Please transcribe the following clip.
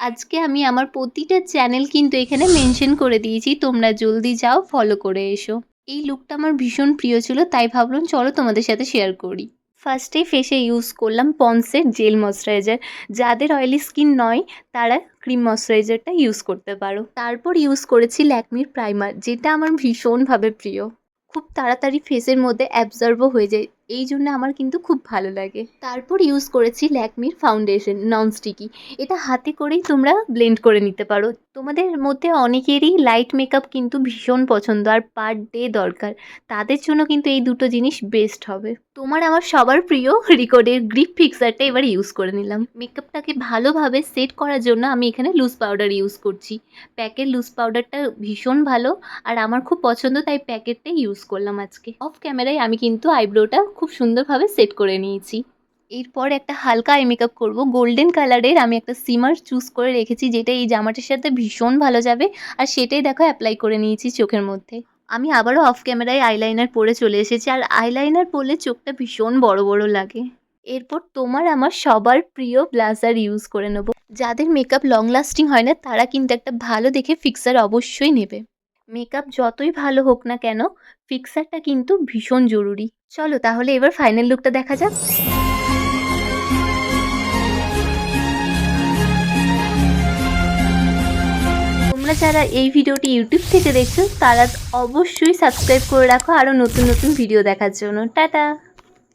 আজকে আমি আমার প্রতিটা চ্যানেল কিন্তু এখানে মেনশন করে দিয়েছি, তোমরা জলদি যাও ফলো করে এসো। এই লুকটা আমার ভীষণ প্রিয় ছিল, তাই ভাবলাম চলো তোমাদের সাথে শেয়ার করি। ফার্স্টেই ফেসে ইউজ করলাম পন্সের জেল ময়শ্চারাইজার। যাদের অয়েলি স্কিন নয় তারা ক্রিম ময়শ্চারাইজারটা ইউজ করতে পারো। তারপর ইউজ করেছি ল্যাকমির প্রাইমার, যেটা আমার ভীষণভাবে প্রিয়। খুব তাড়াতাড়ি ফেসের মধ্যে অ্যাবজর্বও হয়ে যায়, এই জন্য আমার কিন্তু খুব ভালো লাগে। তারপর ইউজ করেছি ল্যাকমির ফাউন্ডেশন ননস্টিকি। এটা হাতে করেই তোমরা ব্লেন্ড করে নিতে পারো। তোমাদের মধ্যে অনেকেরই লাইট মেকআপ কিন্তু ভীষণ পছন্দ আর পার ডে দরকার, তাদের জন্য কিন্তু এই দুটো জিনিস বেস্ট হবে। তোমার আমার সবার প্রিয় রিকোডের গ্রিপ ফিক্সারটা এবার ইউজ করে নিলাম। মেকআপটাকে ভালোভাবে সেট করার জন্য আমি এখানে লুজ পাউডার ইউজ করছি। প্যাকের লুজ পাউডারটা ভীষণ ভালো আর আমার খুব পছন্দ, তাই প্যাকেটটাই ইউজ করলাম আজকে। অফ ক্যামেরায় আমি কিন্তু আইব্রোটা খুব সুন্দরভাবে সেট করে নিয়েছি। এরপর একটা হালকা আই মেকআপ করবো। গোল্ডেন কালারের আমি একটা সিমার চুজ করে রেখেছি, যেটা এই জামাটার সাথে ভীষণ ভালো যাবে, আর সেটাই দেখো অ্যাপ্লাই করে নিয়েছি চোখের মধ্যে। আমি আবারও অফ ক্যামেরায় আইলাইনার পরে চলে এসেছি, আর আইলাইনার পরলে চোখটা ভীষণ বড় বড় লাগে। এরপর তোমার আমার সবার প্রিয় ব্লাজার ইউজ করে নেব। যাদের মেকআপ লং লাস্টিং হয় না তারা কিন্তু একটা ভালো দেখে ফিক্সার অবশ্যই নেবে। মেকআপ যতই ভালো হোক না কেন, ফিক্সারটা কিন্তু ভীষণ জরুরি। চলো তাহলে এবার ফাইনাল লুকটা দেখা যাক। তোমরা যারা এই ভিডিওটি ইউটিউব থেকে দেখছো তারা অবশ্যই সাবস্ক্রাইব করে রাখো আরও নতুন নতুন ভিডিও দেখার জন্য। টাটা।